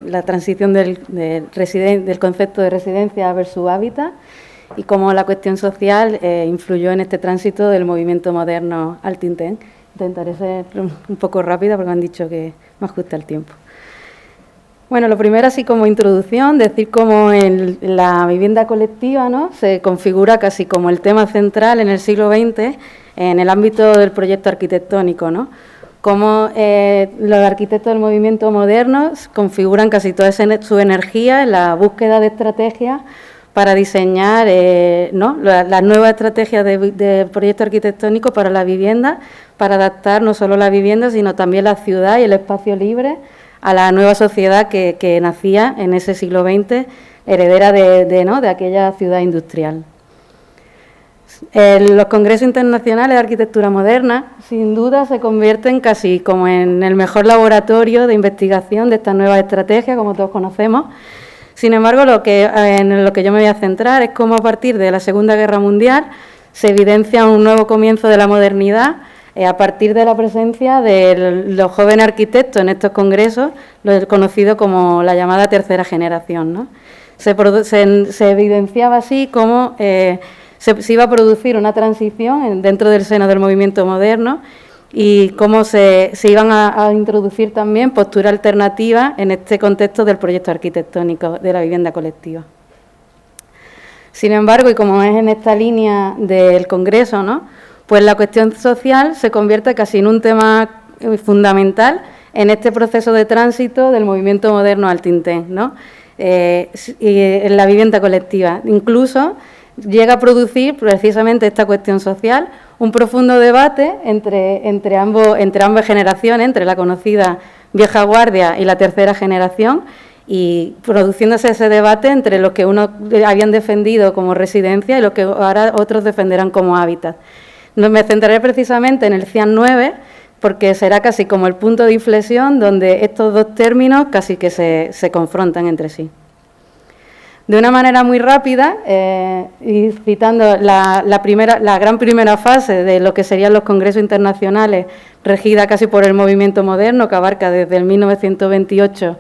la transición del concepto de residencia versus hábitat y cómo la cuestión social influyó en este tránsito del movimiento moderno al Tintín. Intentaré ser un poco rápida porque me han dicho que me ajusta el tiempo. Bueno, lo primero, así como introducción, decir cómo la vivienda colectiva, ¿no?, se configura casi como el tema central en el siglo XX en el ámbito del proyecto arquitectónico, ¿no? Cómo los arquitectos del movimiento moderno configuran casi toda su energía en la búsqueda de estrategias para diseñar las nuevas estrategias de proyecto arquitectónico para la vivienda, para adaptar no solo la vivienda, sino también la ciudad y el espacio libre a la nueva sociedad que nacía en ese siglo XX, heredera de aquella ciudad industrial. Los congresos internacionales de arquitectura moderna, sin duda, se convierten casi como en el mejor laboratorio de investigación de estas nuevas estrategias, como todos conocemos. Sin embargo, en lo que yo me voy a centrar es cómo a partir de la Segunda Guerra Mundial se evidencia un nuevo comienzo de la modernidad a partir de la presencia de los jóvenes arquitectos en estos congresos, lo conocido como la llamada tercera generación, ¿no? Se evidenciaba así cómo se iba a producir una transición dentro del seno del movimiento moderno y cómo se iban a introducir también posturas alternativas en este contexto del proyecto arquitectónico de la vivienda colectiva. Sin embargo, y como es en esta línea del Congreso, ¿no?, pues la cuestión social se convierte casi en un tema fundamental en este proceso de tránsito del movimiento moderno al Tintín, ¿no? Y en la vivienda colectiva. Incluso llega a producir precisamente esta cuestión social un profundo debate entre ambas generaciones, entre la conocida vieja guardia y la tercera generación, y produciéndose ese debate entre los que unos habían defendido como residencia y los que ahora otros defenderán como hábitat. Me centraré precisamente en el CIAN 9, porque será casi como el punto de inflexión donde estos dos términos casi que se confrontan entre sí. De una manera muy rápida, y citando la gran primera fase de lo que serían los congresos internacionales, regida casi por el movimiento moderno, que abarca desde el 1928,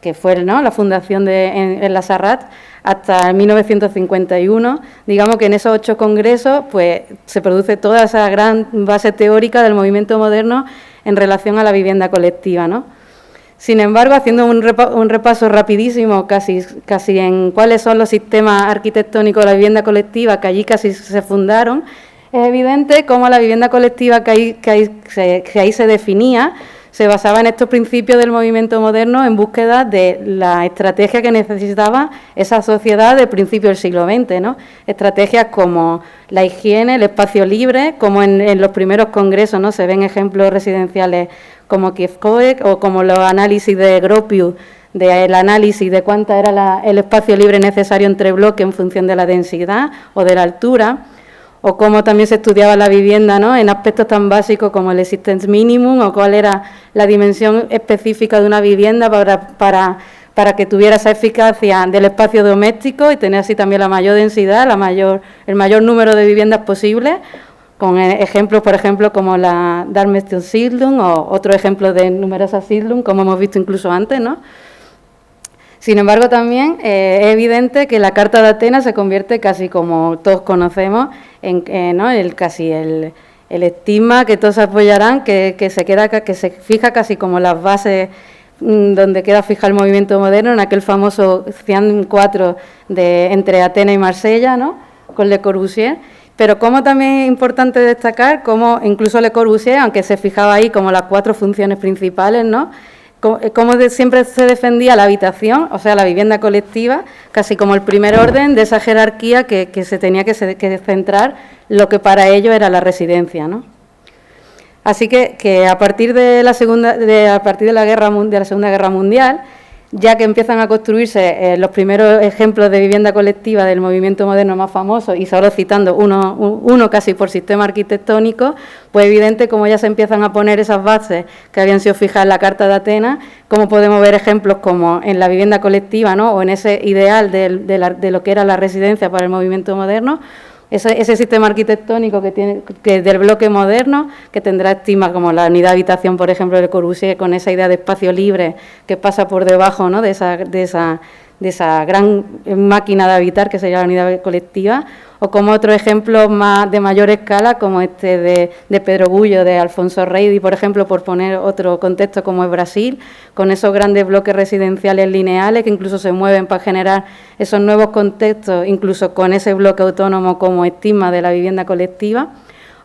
que fue, ¿no?, la fundación en la Sarraz, hasta el 1951, digamos que en esos 8 congresos pues se produce toda esa gran base teórica del movimiento moderno en relación a la vivienda colectiva, ¿no? Sin embargo, haciendo un repaso rapidísimo casi en cuáles son los sistemas arquitectónicos de la vivienda colectiva que allí casi se fundaron, es evidente cómo la vivienda colectiva que ahí se definía se basaba en estos principios del movimiento moderno en búsqueda de la estrategia que necesitaba esa sociedad del principio del siglo XX, ¿no? Estrategias como la higiene, el espacio libre, como en los primeros congresos, ¿no?, se ven ejemplos residenciales como Kiefkoek o como los análisis de Gropius, del análisis de cuánto era el espacio libre necesario entre bloques en función de la densidad o de la altura, o cómo también se estudiaba la vivienda, ¿no?, en aspectos tan básicos como el existence minimum o cuál era la dimensión específica de una vivienda para que tuviera esa eficacia del espacio doméstico y tener así también la mayor densidad, el mayor número de viviendas posibles, con ejemplos, por ejemplo, como la Darmstadt-Siedlung o otro ejemplo de numerosas Siedlung, como hemos visto incluso antes, ¿no? Sin embargo, también es evidente que la Carta de Atenas se convierte casi, como todos conocemos, ¿no?, el estigma que todos apoyarán, que se fija casi como las bases donde queda fija el movimiento moderno, en aquel famoso CIAN 4 entre Atenas y Marsella, ¿no?, con Le Corbusier. Pero como también es importante destacar cómo incluso Le Corbusier, aunque se fijaba ahí como las 4 funciones principales, ¿no?, como siempre se defendía la habitación, o sea, la vivienda colectiva, casi como el primer orden de esa jerarquía que se tenía que centrar lo que para ellos era la residencia, ¿no? Así que a partir de la Segunda Guerra Mundial, ya que empiezan a construirse los primeros ejemplos de vivienda colectiva del movimiento moderno más famoso, y solo citando uno casi por sistema arquitectónico, pues evidente como ya se empiezan a poner esas bases que habían sido fijas en la Carta de Atenas, como podemos ver ejemplos como en la vivienda colectiva, ¿no?, o en ese ideal de lo que era la residencia para el movimiento moderno, ese sistema arquitectónico que del bloque moderno, que tendrá estigmas como la unidad de habitación, por ejemplo, de Corbusier, con esa idea de espacio libre que pasa por debajo, ¿no?, de esa gran máquina de habitar que sería la unidad colectiva, o como otro ejemplo de mayor escala, como este de Pedro Gullo, de Alfonso Reidi, por ejemplo, por poner otro contexto como es Brasil, con esos grandes bloques residenciales lineales que incluso se mueven para generar esos nuevos contextos, incluso con ese bloque autónomo como estigma de la vivienda colectiva.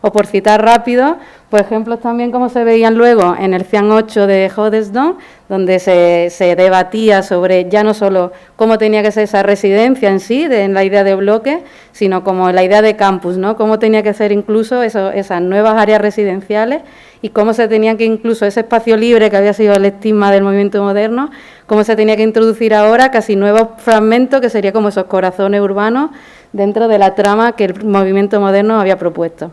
O por citar rápido, por ejemplo, también como se veían luego en el Cian 8 de Hoddesdon, donde se debatía sobre ya no solo cómo tenía que ser esa residencia en sí, en la idea de bloque, sino como la idea de campus, ¿no? Cómo tenía que ser incluso esas nuevas áreas residenciales y cómo se tenía que incluso ese espacio libre que había sido el estigma del movimiento moderno, cómo se tenía que introducir ahora casi nuevos fragmentos que serían como esos corazones urbanos dentro de la trama que el movimiento moderno había propuesto.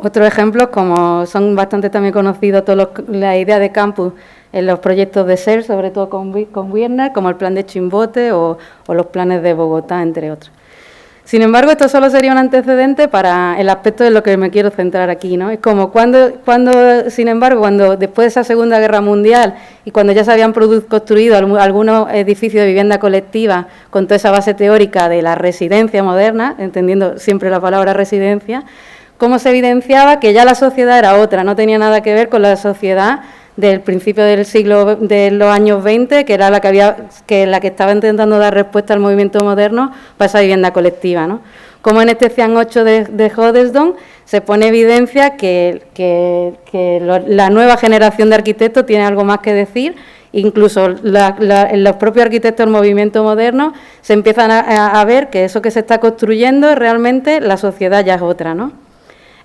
Otros ejemplos, como son bastante también conocidos, la idea de campus en los proyectos de SER, sobre todo con Wiener, como el plan de Chimbote o los planes de Bogotá, entre otros. Sin embargo, esto solo sería un antecedente para el aspecto de lo que me quiero centrar aquí, ¿no? Es como sin embargo, cuando después de esa Segunda Guerra Mundial y cuando ya se habían construido algunos edificios de vivienda colectiva con toda esa base teórica de la residencia moderna, entendiendo siempre la palabra residencia, cómo se evidenciaba que ya la sociedad era otra, no tenía nada que ver con la sociedad del principio del siglo de los años 20, que era la que estaba intentando dar respuesta al movimiento moderno para esa vivienda colectiva, ¿no? Como en este Cian 8 de Hoddesdon se pone evidencia que la nueva generación de arquitectos tiene algo más que decir. Incluso los propios arquitectos del movimiento moderno se empiezan a ver que eso que se está construyendo realmente la sociedad ya es otra, ¿no?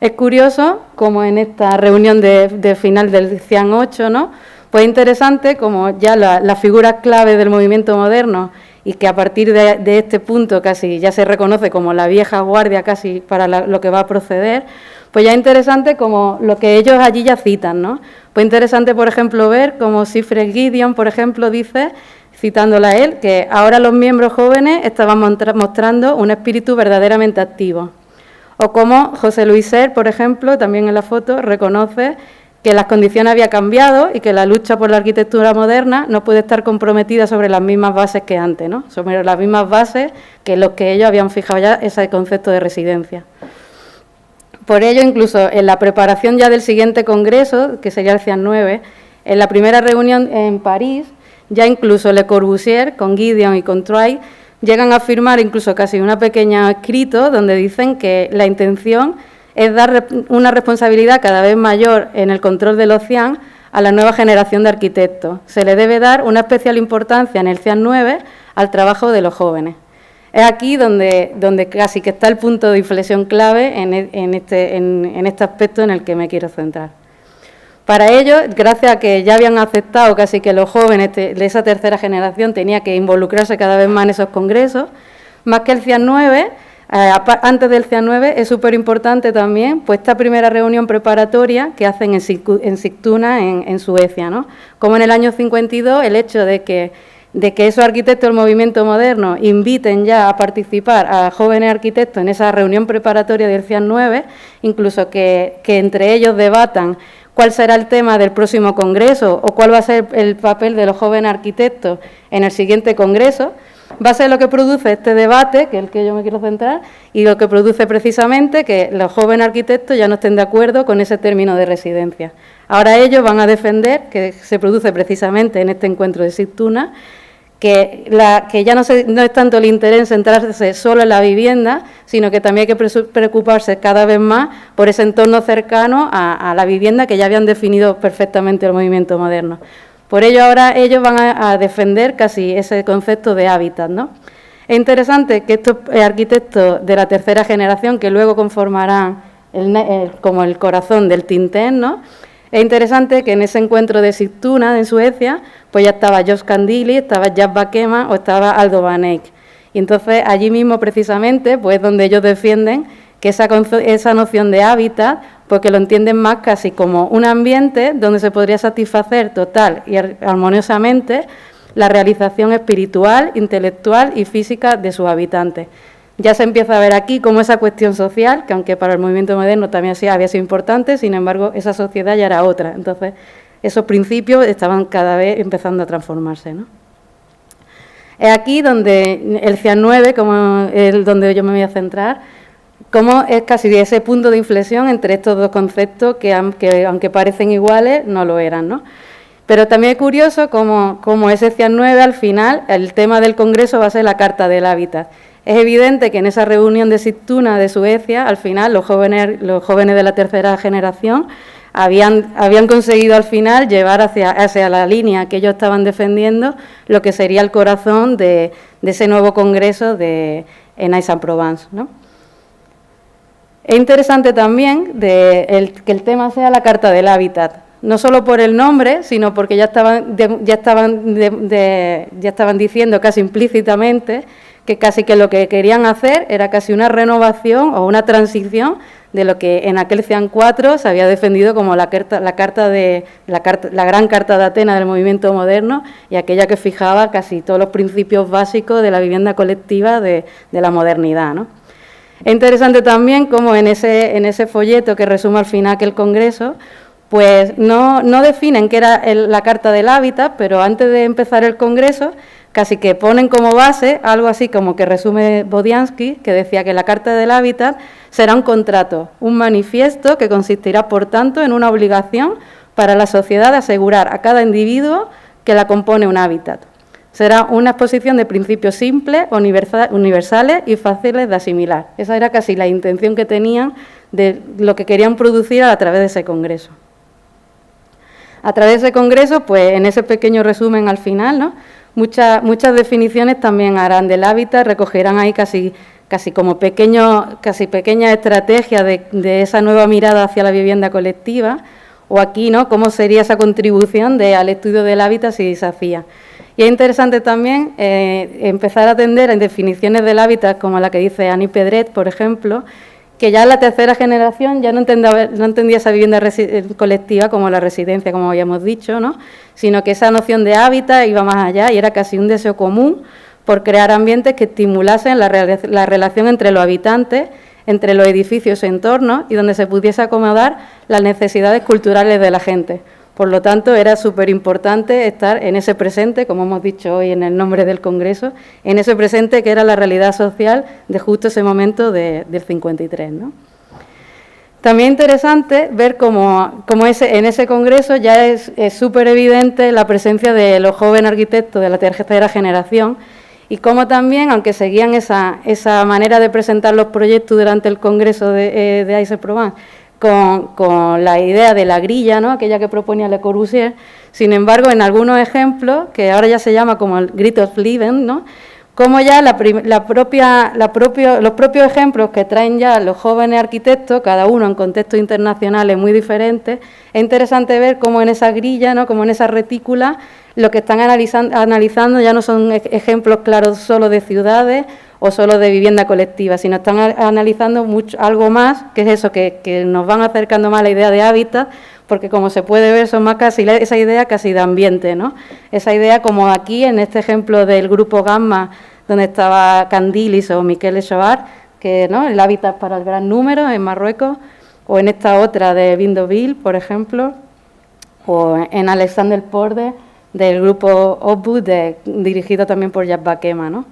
Es curioso, como en esta reunión de final del Cian 8, ¿no? Pues interesante como ya las figuras clave del movimiento moderno y que a partir de este punto casi ya se reconoce como la vieja guardia casi para lo que va a proceder, pues ya es interesante como lo que ellos allí ya citan, ¿no? Pues interesante, por ejemplo, ver como Siegfried Giedion, por ejemplo, dice, citándola a él, que ahora los miembros jóvenes estaban mostrando un espíritu verdaderamente activo. O como José Luis Ser, por ejemplo, también en la foto, reconoce que las condiciones habían cambiado y que la lucha por la arquitectura moderna no puede estar comprometida sobre las mismas bases que antes, ¿no? Sobre las mismas bases que los que ellos habían fijado ya ese concepto de residencia. Por ello, incluso en la preparación ya del siguiente congreso, que sería el Cian 9, en la primera reunión en París, ya incluso Le Corbusier, con Giedion y con Troy, llegan a firmar incluso casi un pequeño escrito donde dicen que la intención es dar una responsabilidad cada vez mayor en el control de los Cian a la nueva generación de arquitectos. Se le debe dar una especial importancia en el Cian 9 al trabajo de los jóvenes. Es aquí donde casi que está el punto de inflexión clave en este aspecto en el que me quiero centrar. Para ello, gracias a que ya habían aceptado casi que los jóvenes de esa tercera generación tenía que involucrarse cada vez más en esos congresos, más que el Cian 9, antes del Cian 9 es súper importante también pues esta primera reunión preparatoria que hacen en Sigtuna, en Suecia, ¿no? Como en el año 52 el hecho de que esos arquitectos del movimiento moderno inviten ya a participar a jóvenes arquitectos en esa reunión preparatoria del Cian 9, incluso que entre ellos debatan cuál será el tema del próximo congreso o cuál va a ser el papel de los jóvenes arquitectos en el siguiente congreso, va a ser lo que produce este debate, que es el que yo me quiero centrar, y lo que produce precisamente que los jóvenes arquitectos ya no estén de acuerdo con ese término de residencia. Ahora ellos van a defender, que se produce precisamente en este encuentro de Sigtuna, que ya no es tanto el interés en centrarse solo en la vivienda, sino que también hay que preocuparse cada vez más por ese entorno cercano a la vivienda que ya habían definido perfectamente el movimiento moderno. Por ello ahora ellos van a defender casi ese concepto de hábitat, ¿no? Es interesante que estos arquitectos de la tercera generación, que luego conformarán como el corazón del Tintin, ¿no? Es interesante que en ese encuentro de Sigtuna, en Suecia, pues ya estaba Jos Candili, estaba Jan Backema o estaba Aldo Van Eyck. Y entonces allí mismo precisamente, pues donde ellos defienden que esa noción de hábitat, pues que lo entienden más casi como un ambiente donde se podría satisfacer total y armoniosamente la realización espiritual, intelectual y física de sus habitantes. Ya se empieza a ver aquí cómo esa cuestión social, que aunque para el movimiento moderno también había sido importante, sin embargo, esa sociedad ya era otra. Entonces, esos principios estaban cada vez empezando a transformarse, ¿no? Es aquí donde el CIAN 9, como es donde yo me voy a centrar, cómo es casi ese punto de inflexión entre estos dos conceptos que aunque parecen iguales, no lo eran, ¿no? Pero también es curioso cómo ese CIAN 9, al final, el tema del Congreso va a ser la Carta del Hábitat. Es evidente que en esa reunión de Sigtuna de Suecia, al final, los jóvenes de la tercera generación habían conseguido al final llevar hacia la línea que ellos estaban defendiendo lo que sería el corazón de ese nuevo Congreso en Aix-en-Provence, ¿no? Es interesante también que el tema sea la Carta del Hábitat, no solo por el nombre, sino porque ya estaban diciendo casi implícitamente que casi que lo que querían hacer era casi una renovación o una transición de lo que en aquel CIAN 4 se había defendido como la gran carta de Atenas del movimiento moderno y aquella que fijaba casi todos los principios básicos de la vivienda colectiva de la modernidad, ¿no? Es interesante también cómo en ese folleto que resume al final aquel congreso, pues no definen qué era la Carta del Hábitat, pero antes de empezar el congreso casi que ponen como base algo así como que resume Bodiansky, que decía que la Carta del Hábitat será un contrato, un manifiesto que consistirá, por tanto, en una obligación para la sociedad de asegurar a cada individuo que la compone un hábitat. Será una exposición de principios simples, universales y fáciles de asimilar. Esa era casi la intención que tenían de lo que querían producir a través de ese congreso. A través de ese congreso, pues en ese pequeño resumen al final, ¿no?, muchas definiciones también harán del hábitat, recogerán ahí casi como pequeñas estrategias de esa nueva mirada hacia la vivienda colectiva, o aquí, ¿no?, cómo sería esa contribución al estudio del hábitat si se hacía. Y es interesante también empezar a atender en definiciones del hábitat, como la que dice Annie Pedret, por ejemplo, que ya la tercera generación ya no entendía esa vivienda colectiva como la residencia, como habíamos dicho, ¿no?, sino que esa noción de hábitat iba más allá y era casi un deseo común por crear ambientes que estimulasen la relación entre los habitantes, entre los edificios y entornos, y donde se pudiese acomodar las necesidades culturales de la gente. Por lo tanto, era súper importante estar en ese presente, como hemos dicho hoy en el nombre del Congreso, en ese presente que era la realidad social de justo ese momento del 53, ¿no? También interesante ver cómo en ese Congreso ya es súper evidente la presencia de los jóvenes arquitectos de la tercera generación y cómo también, aunque seguían esa manera de presentar los proyectos durante el Congreso de Aix-en-Provence, con la idea de la grilla, ¿no?, aquella que proponía Le Corbusier, sin embargo, en algunos ejemplos, que ahora ya se llama como el Grid of Living, ¿no?, como ya los propios ejemplos que traen ya los jóvenes arquitectos, cada uno en contextos internacionales muy diferentes, es interesante ver cómo en esa grilla, ¿no?, como en esa retícula, lo que están analizando ya no son ejemplos claros solo de ciudades o solo de vivienda colectiva, sino están analizando algo más, que es eso, que nos van acercando más a la idea de hábitat, porque como se puede ver son más casi esa idea casi de ambiente, ¿no? Esa idea como aquí en este ejemplo del grupo Gamma, donde estaba Candilis o Miquel Echobar, que, ¿no?, el hábitat para el gran número en Marruecos, o en esta otra de Vindoville, por ejemplo, o en Alexander Porde del grupo Obud, dirigido también por Jacques Bakema, ¿no?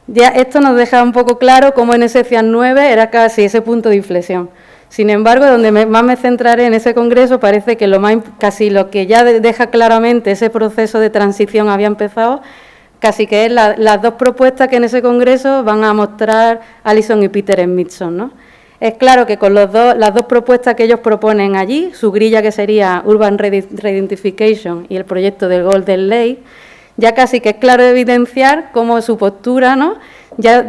Ya esto nos deja un poco claro cómo en ese CIAN 9 era casi ese punto de inflexión. Sin embargo, donde más me centraré en ese congreso, parece que casi lo que ya deja claramente ese proceso de transición había empezado, casi que es las dos propuestas que en ese congreso van a mostrar Alison y Peter Smithson, ¿no? Es claro que con las dos propuestas que ellos proponen allí, su grilla que sería Urban Reidentification y el proyecto del Golden Lake, ya casi que es claro evidenciar cómo su postura, ¿no?, ya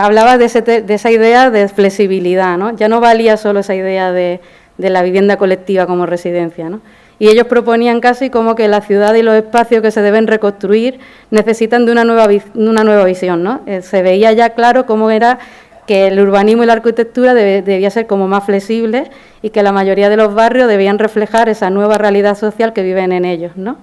hablaba de esa idea de flexibilidad, ¿no? Ya no valía solo esa idea de la vivienda colectiva como residencia, ¿no? Y ellos proponían casi como que la ciudad y los espacios que se deben reconstruir necesitan de una nueva visión, ¿no? Se veía ya claro cómo era que el urbanismo y la arquitectura debía ser como más flexibles y que la mayoría de los barrios debían reflejar esa nueva realidad social que viven en ellos, ¿no?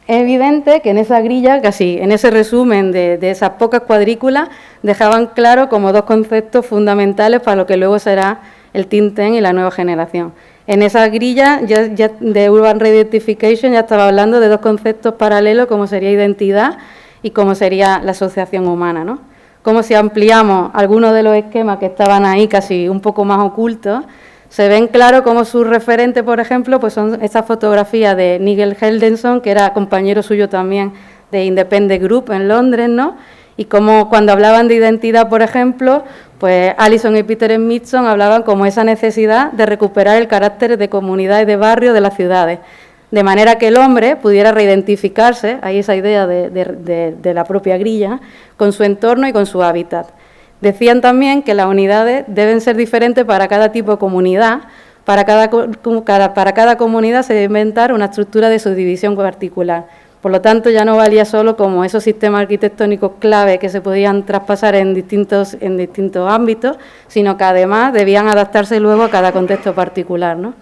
Es evidente que en esa grilla, casi en ese resumen de esas pocas cuadrículas, dejaban claro como dos conceptos fundamentales para lo que luego será el think tank y la nueva generación. En esa grilla ya de Urban Re-Identification ya estaba hablando de dos conceptos paralelos, como sería identidad y como sería la asociación humana, ¿no? Como si ampliamos algunos de los esquemas que estaban ahí casi un poco más ocultos, se ven claro como su referente, por ejemplo, pues son estas fotografías de Nigel Heldenson, que era compañero suyo también de Independent Group en Londres, ¿no? Y como cuando hablaban de identidad, por ejemplo, pues Allison y Peter Smithson hablaban como esa necesidad de recuperar el carácter de comunidad y de barrio de las ciudades, de manera que el hombre pudiera reidentificarse, ahí esa idea de la propia grilla, con su entorno y con su hábitat. Decían también que las unidades deben ser diferentes para cada tipo de comunidad. Para cada comunidad se debe inventar una estructura de subdivisión particular. Por lo tanto, ya no valía solo como esos sistemas arquitectónicos clave que se podían traspasar en distintos ámbitos, sino que además debían adaptarse luego a cada contexto particular, ¿no?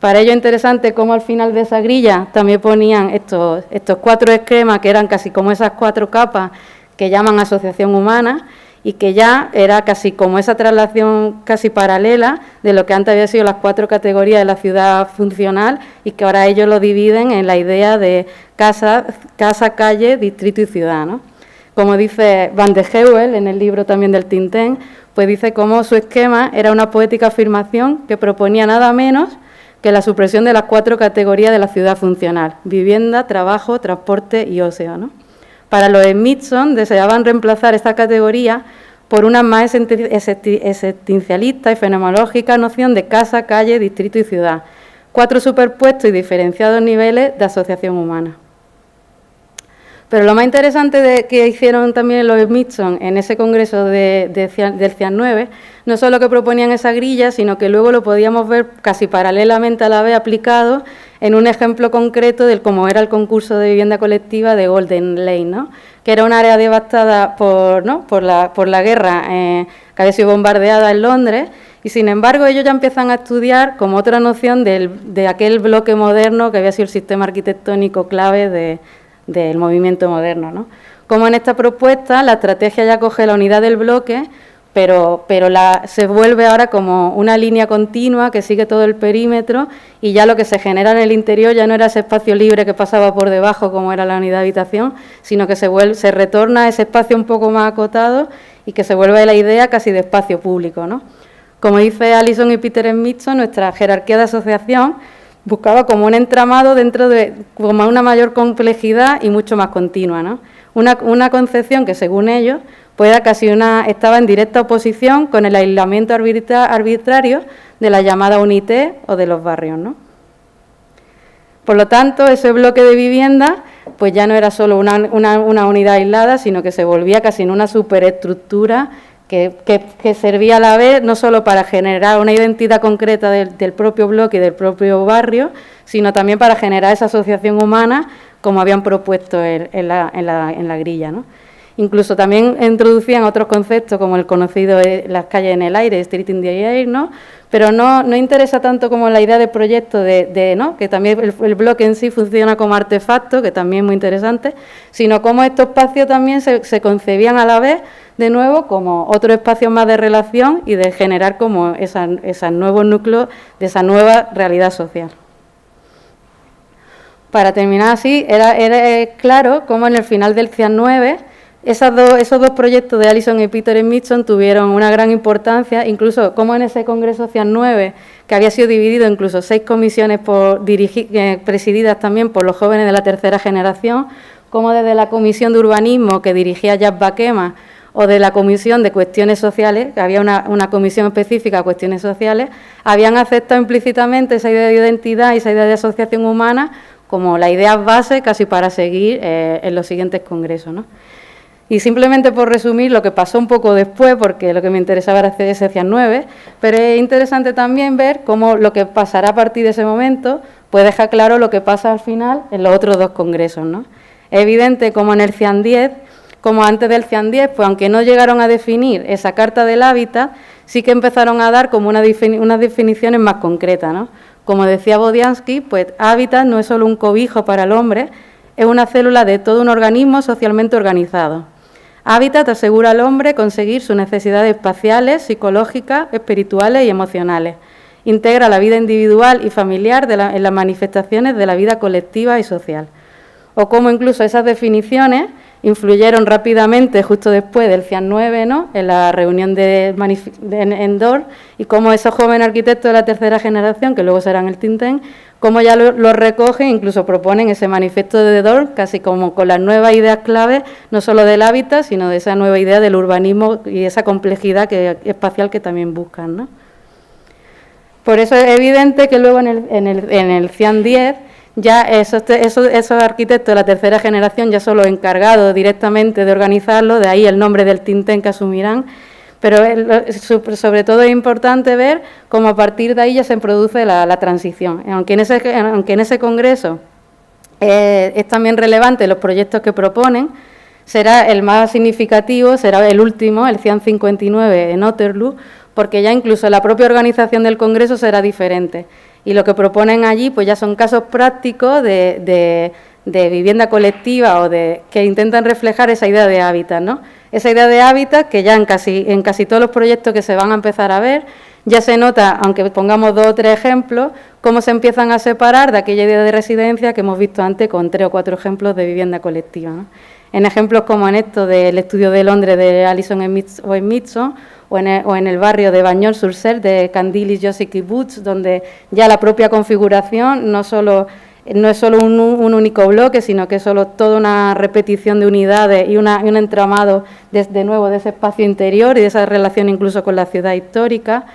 Para ello es interesante cómo al final de esa grilla también ponían estos 4 esquemas, que eran casi como esas 4 capas que llaman asociación humana, y que ya era casi como esa traslación casi paralela de lo que antes había sido las 4 categorías de la ciudad funcional, y que ahora ellos lo dividen en la idea de casa, calle, distrito y ciudad, ¿no? Como dice Van de Heuvel en el libro también del think tank, pues dice cómo su esquema era una poética afirmación que proponía nada menos que la supresión de las 4 categorías de la ciudad funcional: vivienda, trabajo, transporte y ocio, ¿no? Para los Smithson deseaban reemplazar esta categoría por una más existencialista y fenomenológica noción de casa, calle, distrito y ciudad, 4 superpuestos y diferenciados niveles de asociación humana. Pero lo más interesante que hicieron también los Smithson en ese congreso del CIAN 9, no solo que proponían esa grilla, sino que luego lo podíamos ver casi paralelamente a la vez aplicado en un ejemplo concreto de cómo era el concurso de vivienda colectiva de Golden Lane, ¿no? Que era un área devastada por la guerra, que había sido bombardeada en Londres, y sin embargo ellos ya empiezan a estudiar como otra noción de aquel bloque moderno que había sido el sistema arquitectónico clave del movimiento moderno, ¿no? Como en esta propuesta la estrategia ya coge la unidad del bloque, pero se vuelve ahora como una línea continua que sigue todo el perímetro, y ya lo que se genera en el interior ya no era ese espacio libre que pasaba por debajo como era la unidad de habitación, sino que se retorna a ese espacio un poco más acotado y que se vuelve la idea casi de espacio público, ¿no? Como dice Allison y Peter Smithson, nuestra jerarquía de asociación buscaba como un entramado dentro de como una mayor complejidad y mucho más continua, ¿no? Una concepción que, según ellos, pues estaba en directa oposición con el aislamiento arbitrario de la llamada unité o de los barrios, ¿no? Por lo tanto, ese bloque de vivienda pues ya no era solo una unidad aislada, sino que se volvía casi en una superestructura que servía a la vez no solo para generar una identidad concreta del propio bloque y del propio barrio, sino también para generar esa asociación humana como habían propuesto en la grilla, ¿no? Incluso también introducían otros conceptos como el conocido las calles en el aire, Street in the Air, ¿no? Pero no interesa tanto como la idea de proyecto ¿no? Que también el bloque en sí funciona como artefacto, que también es muy interesante, sino cómo estos espacios también se concebían a la vez de nuevo como otros espacios más de relación y de generar como esos nuevos núcleos de esa nueva realidad social. Para terminar así, era claro cómo en el final del CIAN 9 esos dos proyectos de Allison y Peter Smithson tuvieron una gran importancia, incluso como en ese Congreso CIAN 9, que había sido dividido incluso 6 comisiones presididas también por los jóvenes de la tercera generación, como desde la Comisión de Urbanismo que dirigía Jack Bakema, o de la Comisión de Cuestiones Sociales, que había una comisión específica de cuestiones sociales, habían aceptado implícitamente esa idea de identidad y esa idea de asociación humana como la idea base casi para seguir en los siguientes congresos, ¿no? Y simplemente por resumir lo que pasó un poco después, porque lo que me interesaba era ese CIAN 9, pero es interesante también ver cómo lo que pasará a partir de ese momento pues deja claro lo que pasa al final en los otros 2 congresos, ¿no? Es evidente como en el CIAN 10, como antes del CIAN 10, pues aunque no llegaron a definir esa carta del hábitat, sí que empezaron a dar como unas definiciones más concretas, ¿no? Como decía Bodiansky, pues hábitat no es solo un cobijo para el hombre, es una célula de todo un organismo socialmente organizado. Hábitat asegura al hombre conseguir sus necesidades espaciales, psicológicas, espirituales y emocionales. Integra la vida individual y familiar en las manifestaciones de la vida colectiva y social. O cómo incluso esas definiciones influyeron rápidamente justo después del CIAN 9, ¿no?, en la reunión en DOR, y cómo esos jóvenes arquitectos de la tercera generación, que luego serán el think tank, cómo ya lo recogen, incluso proponen ese manifiesto de DOR, casi como con las nuevas ideas claves, no solo del hábitat, sino de esa nueva idea del urbanismo y esa complejidad espacial que también buscan, ¿no? Por eso es evidente que luego en el CIAN 10, ya esos arquitectos de la tercera generación ya son los encargados directamente de organizarlo, de ahí el nombre del think tank que asumirán, pero sobre todo es importante ver cómo a partir de ahí ya se produce la transición. Aunque en ese congreso es también relevante los proyectos que proponen, será el más significativo, será el último, el CIAN 59 en Waterloo, porque ya incluso la propia organización del congreso será diferente. Y lo que proponen allí pues ya son casos prácticos de vivienda colectiva o que intentan reflejar esa idea de hábitat, ¿no? Esa idea de hábitat que ya en casi todos los proyectos que se van a empezar a ver, ya se nota, aunque pongamos 2 o 3 ejemplos, cómo se empiezan a separar de aquella idea de residencia que hemos visto antes con 3 o 4 ejemplos de vivienda colectiva, ¿no? En ejemplos como en esto del estudio de Londres de Alison en Mitchell, o en el barrio de Bagnols-sur-Cère de Candilis Joseph Kibbutz, donde ya la propia configuración no es solo un único bloque, sino que es solo toda una repetición de unidades y un entramado de nuevo de ese espacio interior y de esa relación incluso con la ciudad histórica,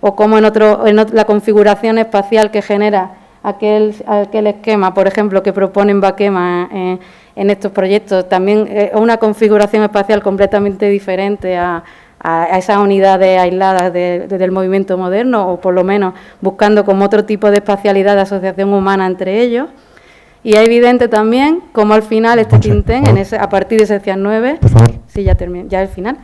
o como en la configuración espacial que genera aquel esquema, por ejemplo, que proponen Bakema en estos proyectos, también una configuración espacial completamente diferente a esas unidades aisladas del movimiento moderno, o por lo menos buscando como otro tipo de espacialidad de asociación humana entre ellos. Y es evidente también cómo al final este Quintén, a partir de ese CIAN 9, sí, ya termino, ya al final,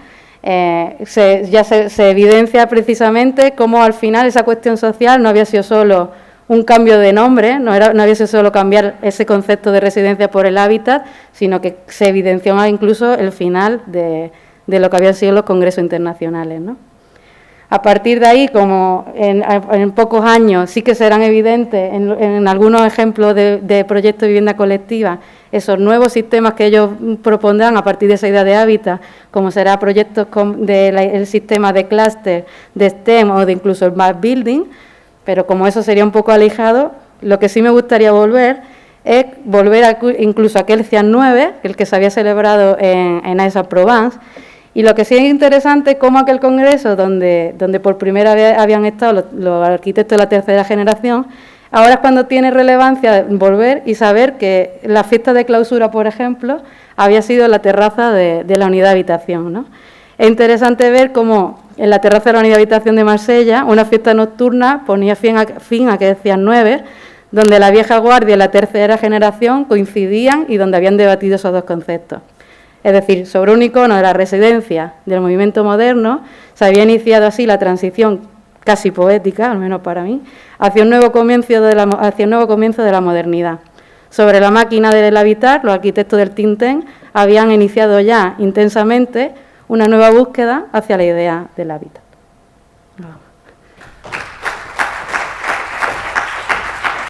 se evidencia precisamente cómo al final esa cuestión social no había sido solo un cambio de nombre, no había sido solo cambiar ese concepto de residencia por el hábitat, sino que se evidenció incluso el final de lo que habían sido los congresos internacionales, ¿no? A partir de ahí, como en pocos años sí que serán evidentes en algunos ejemplos de proyectos de vivienda colectiva esos nuevos sistemas que ellos propondrán a partir de esa idea de hábitat, como será proyectos del sistema de clúster, de STEM o de incluso el Smart Building, pero como eso sería un poco alejado, lo que sí me gustaría es volver incluso a aquel CIAN 9, el que se había celebrado en Aix-en-Provence. Y lo que sí es interesante es cómo aquel congreso, donde por primera vez habían estado los arquitectos de la tercera generación, ahora es cuando tiene relevancia volver y saber que la fiesta de clausura, por ejemplo, había sido en la terraza de la unidad de habitación, ¿no? Es interesante ver cómo en la terraza de la unidad de habitación de Marsella una fiesta nocturna ponía fin a que decían 9, donde la vieja guardia y la tercera generación coincidían y donde habían debatido esos dos conceptos. Es decir, sobre un icono de la residencia del movimiento moderno se había iniciado así la transición casi poética, al menos para mí, hacia un nuevo comienzo de la modernidad. Sobre la máquina del habitar, los arquitectos del think tank habían iniciado ya intensamente una nueva búsqueda hacia la idea del hábitat.